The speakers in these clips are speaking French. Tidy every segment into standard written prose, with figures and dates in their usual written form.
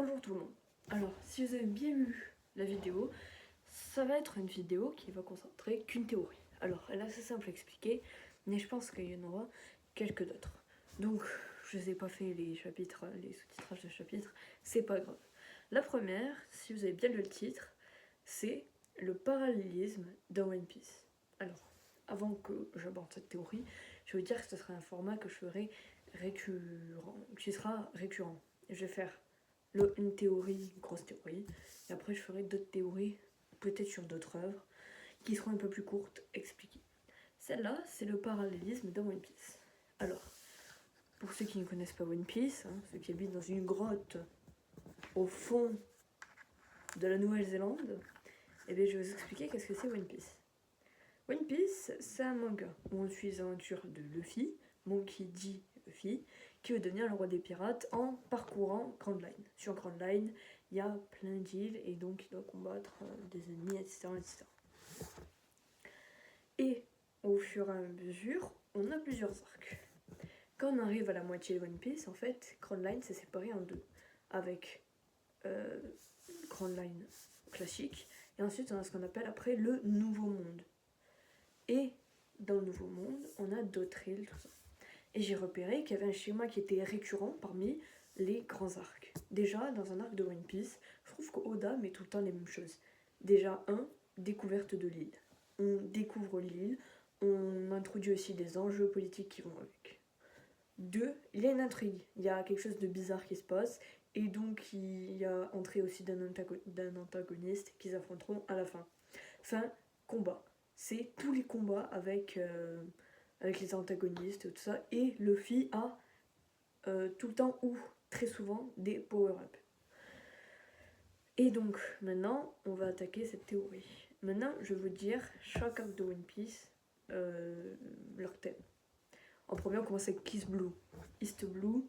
Bonjour tout le monde. Alors, si vous avez bien vu la vidéo, ça va être une vidéo qui va concentrer qu'une théorie. Alors, elle est assez simple à expliquer, mais je pense qu'il y en aura quelques d'autres. Donc, je n'ai pas fait les chapitres, les sous-titrages de chapitres, c'est pas grave. La première, si vous avez bien lu le titre, c'est le parallélisme dans One Piece. Alors, avant que j'aborde cette théorie, je vais vous dire que ce sera un format que je ferai récurrent, qui sera récurrent. Je vais faire une théorie, une grosse théorie, et après je ferai d'autres théories, peut-être sur d'autres œuvres, qui seront un peu plus courtes, expliquées. Celle-là, c'est le parallélisme dans One Piece. Alors, pour ceux qui ne connaissent pas One Piece, ceux qui habitent dans une grotte au fond de la Nouvelle-Zélande, eh bien, je vais vous expliquer qu'est-ce que c'est One Piece. One Piece, c'est un manga où on suit les aventures de Luffy, Monkey D. Luffy, qui veut devenir le roi des pirates en parcourant Grand Line. Sur Grand Line, il y a plein d'îles et donc il doit combattre des ennemis, etc., etc. Et au fur et à mesure, on a plusieurs arcs. Quand on arrive à la moitié de One Piece, en fait, Grand Line s'est séparé en deux, avec Grand Line classique, et ensuite on a ce qu'on appelle après le Nouveau Monde. Et dans le Nouveau Monde, on a d'autres îles, tout ça. Et j'ai repéré qu'il y avait un schéma qui était récurrent parmi les grands arcs. Déjà, dans un arc de One Piece, je trouve qu'Oda met tout le temps les mêmes choses. Déjà, découverte de l'île. On découvre l'île, on introduit aussi des enjeux politiques qui vont avec. 2, il y a une intrigue, il y a quelque chose de bizarre qui se passe, et donc il y a entrée aussi d'un antagoniste qu'ils affronteront à la fin. Fin, combat. C'est tous les combats avec les antagonistes et tout ça, et Luffy a tout le temps ou très souvent des power-up. Et donc maintenant on va attaquer cette théorie. Maintenant je vais vous dire chaque arc de One Piece leur thème. En premier on commence avec Kiss Blue. East Blue,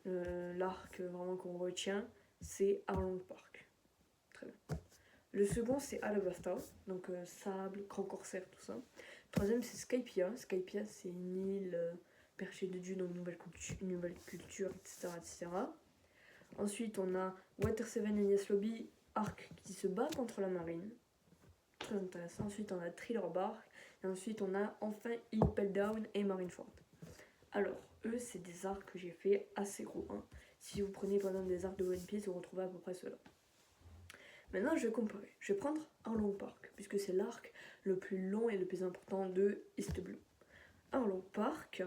l'arc vraiment qu'on retient, c'est Arlong Park. Très bien. Le second c'est Alabasta, donc sable, grand corsaire, tout ça. Troisième c'est Skypiea. Skypiea c'est une île perchée de Dieu dans une nouvelle culture, etc., etc. Ensuite on a Water 7 et Enies Lobby, arc qui se bat contre la marine. Très intéressant. Ensuite on a Thriller Bark. Et ensuite on a enfin Impel Down et Marineford. Alors, eux, c'est des arcs que j'ai fait assez gros. Si vous prenez par exemple des arcs de One Piece, vous retrouvez à peu près cela. Maintenant, je vais comparer. Je vais prendre Arlong Park, puisque c'est l'arc le plus long et le plus important de East Blue. Arlong Park,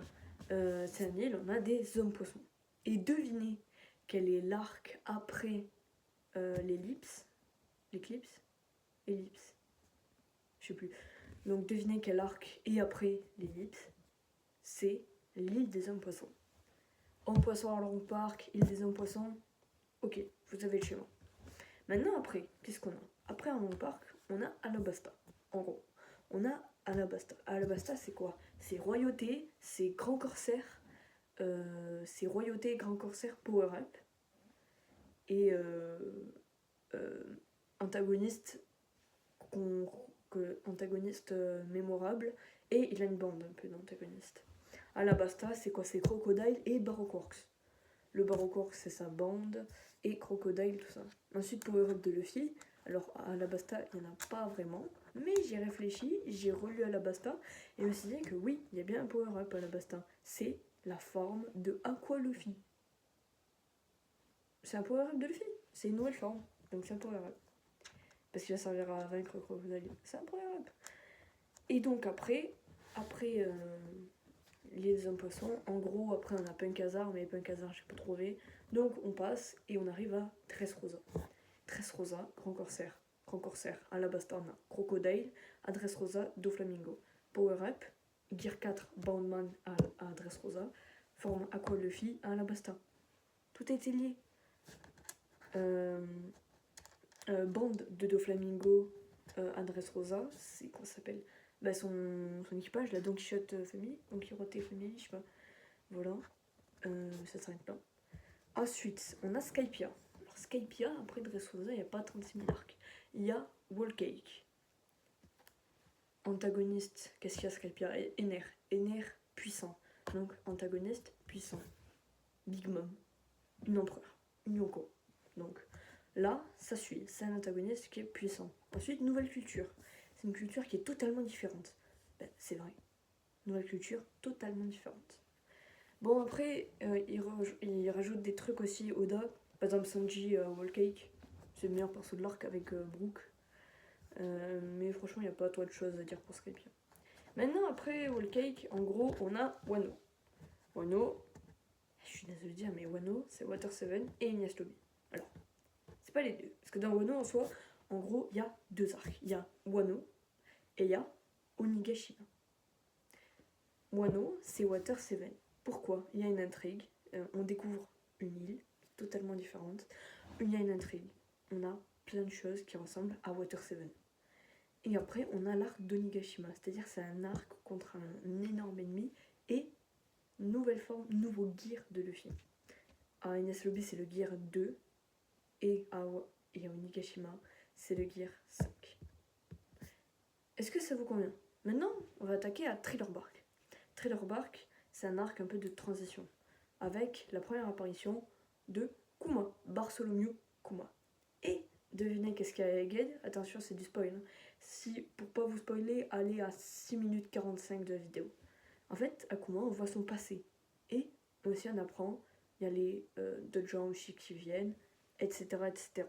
c'est un île, on a des hommes poissons. Et devinez quel est l'arc après l'éclipse. Je sais plus. Donc devinez quel arc est après l'ellipse. C'est l'île des hommes poissons. Hommes poissons Arlong Park, île des hommes poissons. Ok, vous avez le schéma. Maintenant après, qu'est-ce qu'on a? Après Arlong Park, on a Alabasta. En gros, on a Alabasta. Alabasta, c'est quoi? C'est royauté, c'est grand corsaire, c'est royauté, grand corsaire, power-up. Et antagoniste mémorable. Et il a une bande un peu d'antagonistes. Alabasta, c'est quoi? C'est Crocodile et Baroque Works. Le Baroque Works, c'est sa bande, et Crocodile, tout ça. Ensuite, Power-up de Luffy. Alors, à Alabasta, il n'y en a pas vraiment, mais j'ai réfléchi, j'ai relu Alabasta, et je me suis dit que oui, il y a bien un Power-up à Alabasta. C'est la forme de Aqua Luffy. C'est un Power-up de Luffy, c'est une nouvelle forme, donc c'est un Power-up. Parce qu'il va servir à vaincre Crocodile. C'est un Power-up. Et donc après les hommes poissons, en gros après on a Punk-Hazard, mais Punk-Hazard j'ai pas trouvé, donc on passe et on arrive à Dressrosa. Dressrosa, grand corsaire, Alabasta on a Crocodile, à Dressrosa, Doflamingo. Power-up, Gear 4, Boundman à Dressrosa, forme Aqua Luffy à Alabasta. Tout a été lié. Bande de Doflamingo à Dressrosa, c'est quoi ça s'appelle? Son équipage, la Don Quichotte Family, Don Quichotte Family, je sais pas. Voilà, ça s'arrête là. Ensuite, on a Skypiea. Alors Skypiea, après Dressrosa, il n'y a pas 36 000 arcs. Il y a Wallcake. Antagoniste, qu'est-ce qu'il y a Skypiea? Ener puissant. Donc antagoniste puissant. Big Mom. Une empereur. Une Yonko. Donc ça suit. C'est un antagoniste qui est puissant. Ensuite, nouvelle culture. C'est une culture qui est totalement différente. Ben, c'est vrai. Nouvelle culture totalement différente. Bon, après, il rajoute des trucs aussi, Oda. Par exemple, Sanji Wall Cake. C'est le meilleur perso de l'arc avec Brook. Mais franchement, il n'y a pas trop de choses à dire pour Skypiea. Maintenant, après Wall Cake, en gros, on a Wano. Wano, je suis désolée de dire, mais Wano, c'est Water 7 et Enies Lobby. Alors, c'est pas les deux. Parce que dans Wano, en soi, en gros, il y a deux arcs. Il y a Wano et il y a Onigashima. Wano, c'est Water 7. Pourquoi? Il y a une intrigue. On découvre une île totalement différente. Il y a une intrigue. On a plein de choses qui ressemblent à Water 7. Et après, on a l'arc d'Onigashima. C'est-à-dire c'est un arc contre un énorme ennemi et nouvelle forme, nouveau gear de Luffy. À Enies Lobby, c'est le gear 2 et à Onigashima, c'est le gear 5. Est-ce que ça vous convient? Maintenant, on va attaquer à Thriller Bark. Thriller Bark, c'est un arc un peu de transition avec la première apparition de Kuma, Bartholomew Kuma. Et devinez qu'est-ce qu'il y a à Egghead. Attention, c'est du spoil. Si, pour pas vous spoiler, allez à 6 minutes 45 de la vidéo. En fait, Akuma, on voit son passé. Et aussi, on apprend, il y a les Dojang aussi qui viennent, etc., etc.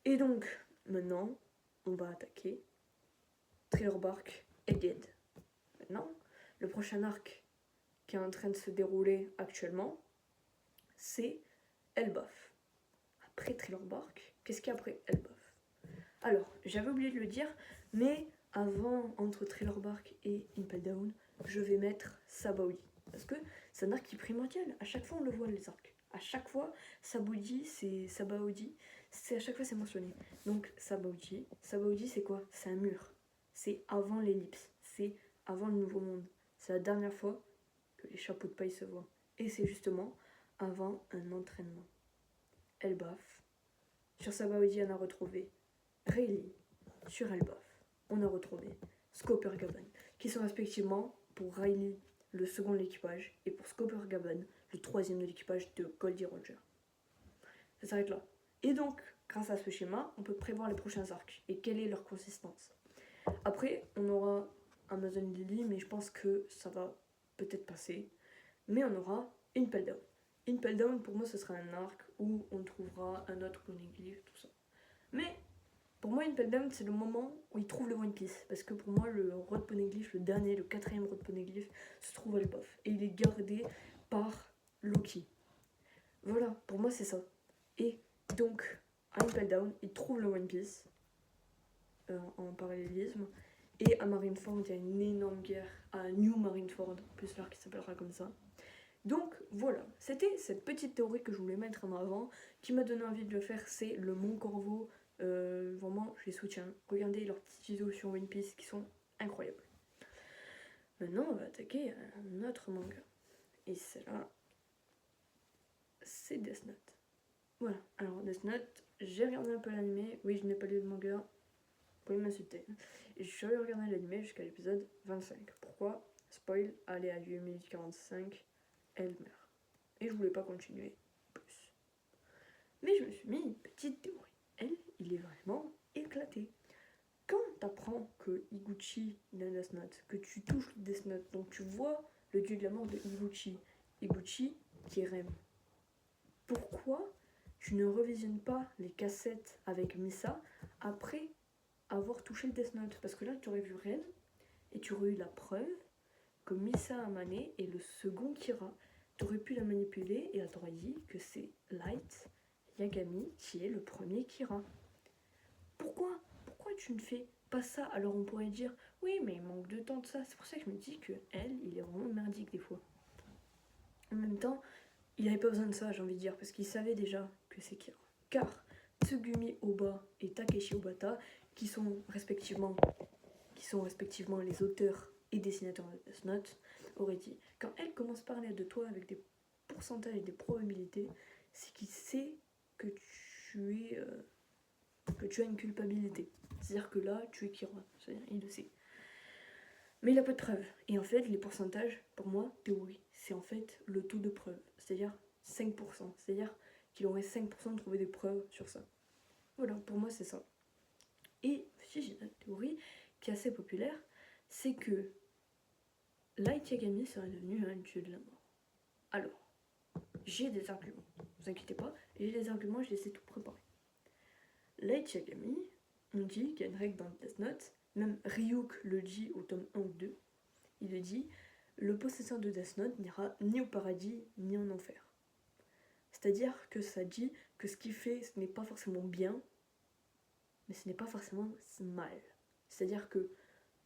Et donc, maintenant, on va attaquer Thriller Bark Egghead. Maintenant, le prochain arc qui est en train de se dérouler actuellement, c'est Elbaf. Après Thriller Bark, qu'est-ce qu'il y a après Elbaf? Alors, j'avais oublié de le dire, mais avant, entre Thriller Bark et Impel Down, je vais mettre Sabaody. Parce que c'est un arc qui est primordial. À chaque fois, on le voit, les arcs. À chaque fois, Sabaody, c'est Sabaody. À chaque fois, c'est mentionné. Donc, Sabaody, c'est quoi? C'est un mur. C'est avant l'ellipse. C'est avant le nouveau monde. C'est la dernière fois que les chapeaux de paille se voient. Et c'est justement avant un entraînement. Elbaf. Sur Sabaody, on a retrouvé Rayleigh. Sur Elbaf, on a retrouvé Scopper Gaban, qui sont respectivement pour Rayleigh le second de l'équipage et pour Scopper Gaban le troisième de l'équipage de Goldie Roger. Ça s'arrête là. Et donc, grâce à ce schéma, on peut prévoir les prochains arcs et quelle est leur consistance. Après, on aura Amazon Lily, mais je pense que ça va peut-être passer. Mais on aura Impel Down. Impel Down, pour moi, ce sera un arc où on trouvera un autre poneglyph, tout ça. Mais pour moi, Impel Down, c'est le moment où il trouve le One Piece. Parce que pour moi, le Rod Poneglyph, le dernier, le quatrième Rod Poneglyph, se trouve à Elbaf. Et il est gardé par Loki. Voilà, pour moi, c'est ça. Et donc, à Impel Down, il trouve le One Piece en parallélisme. Et à Marineford, il y a une énorme guerre à New Marineford, plus l'arc qui s'appellera comme ça. Donc voilà, c'était cette petite théorie que je voulais mettre en avant, qui m'a donné envie de le faire, c'est le Mont Corvo. Vraiment, je les soutiens. Regardez leurs petites vidéos sur One Piece qui sont incroyables. Maintenant, on va attaquer un autre manga. Et c'est là, c'est Death Note. Voilà, alors Death Note, j'ai regardé un peu l'animé. Oui, je n'ai pas lu de manga. Vous pouvez m'insulter. Et je suis allé regarder l'animé jusqu'à l'épisode 25. Pourquoi? Spoil, allez à 8 minutes 45, elle meurt. Et je voulais pas continuer plus. Mais je me suis mis une petite théorie. Elle, il est vraiment éclaté. Quand t'apprends que Iguchi il a un Death Note, que tu touches le Death Note, donc tu vois le dieu de la mort de Iguchi qui est Rem, pourquoi tu ne revisionnes pas les cassettes avec Misa après avoir touché le Death Note? Parce que là, tu aurais vu Ren et tu aurais eu la preuve que Misa Amane est le second Kira. Tu aurais pu la manipuler et elle t'aurait dit que c'est Light Yagami qui est le premier Kira. Pourquoi tu ne fais pas ça? Alors on pourrait dire oui, mais il manque de temps de ça. C'est pour ça que je me dis que elle, il est vraiment merdique des fois. En même temps, il n'avait pas besoin de ça, j'ai envie de dire, parce qu'il savait déjà que c'est Kira. Car Tsugumi Oba et Takeshi Obata, qui sont respectivement les auteurs et dessinateurs de Death Note, auraient dit quand elle commence à parler de toi avec des pourcentages et des probabilités, c'est qu'il sait que tu as une culpabilité. C'est-à-dire que là, tu es Kira. C'est-à-dire, il le sait. Mais il n'a pas de preuve. Et en fait, les pourcentages, pour moi, théorie, c'est en fait le taux de preuve. C'est-à-dire 5%. C'est-à-dire qu'il aurait 5% de trouver des preuves sur ça. Voilà, pour moi c'est ça. Et aussi j'ai une théorie qui est assez populaire, c'est que Light Yagami serait devenu un dieu de la mort. Alors, j'ai des arguments, ne vous inquiétez pas, j'ai des arguments, je les ai tout préparés. Light Yagami, on dit qu'il y a une règle dans Death Note, même Ryuk le dit au tome 1 ou 2, il le dit, le possesseur de Death Note n'ira ni au paradis ni en enfer. C'est-à-dire que ça dit que ce qu'il fait, ce n'est pas forcément bien, mais ce n'est pas forcément mal. C'est-à-dire que,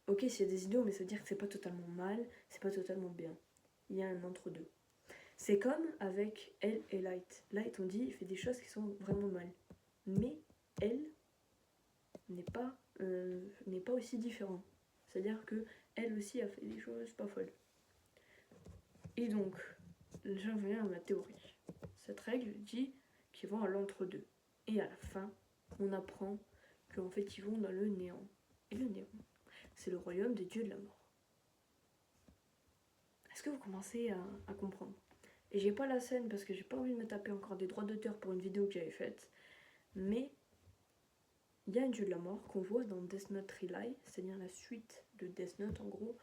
ok, s'il y a des idiots, mais ça veut dire que c'est pas totalement mal, c'est pas totalement bien. Il y a un entre-deux. C'est comme avec elle et Light. Light, on dit, il fait des choses qui sont vraiment mal. Mais elle n'est pas aussi différente. C'est-à-dire que elle aussi a fait des choses pas folles. Et donc, j'en viens à ma théorie. Cette règle dit qu'ils vont à l'entre-deux. Et à la fin, on apprend qu'en fait, ils vont dans le néant. Et le néant, c'est le royaume des dieux de la mort. Est-ce que vous commencez à comprendre? Et j'ai pas la scène parce que j'ai pas envie de me taper encore des droits d'auteur pour une vidéo que j'avais faite. Mais il y a un dieu de la mort qu'on voit dans Death Note Relay, c'est-à-dire la suite de Death Note en gros.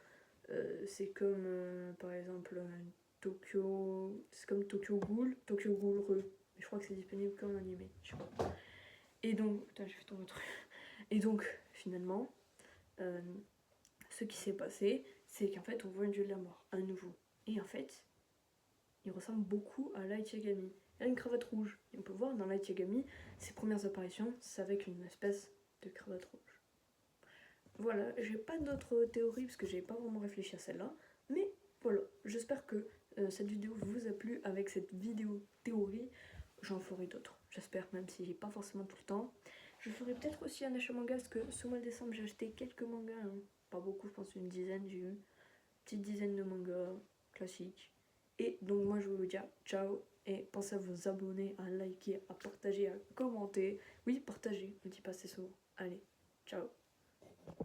C'est comme par exemple Tokyo. C'est comme Tokyo Ghoul Re. Mais je crois que c'est disponible qu'en animé. Je sais pas. Et donc. Putain, j'ai fait tomber le truc. Et donc, finalement, ce qui s'est passé, c'est qu'en fait, on voit un dieu de la mort, un nouveau. Et en fait, il ressemble beaucoup à Light Yagami. Il a une cravate rouge. Et on peut voir dans Light Yagami, ses premières apparitions, c'est avec une espèce de cravate rouge. Voilà, j'ai pas d'autres théories parce que j'ai pas vraiment réfléchi à celle-là. Mais voilà, j'espère que cette vidéo vous a plu. Avec cette vidéo théorie, j'en ferai d'autres. J'espère, même si j'ai pas forcément tout le temps. Je ferai peut-être aussi un achat manga parce que ce mois de décembre, j'ai acheté quelques mangas. Hein. Pas beaucoup, je pense une dizaine, j'ai eu une petite dizaine de mangas classiques. Et donc moi je vais vous dire ciao et pensez à vous abonner, à liker, à partager, à commenter. Oui, partager, je ne dis pas assez souvent. Allez, ciao.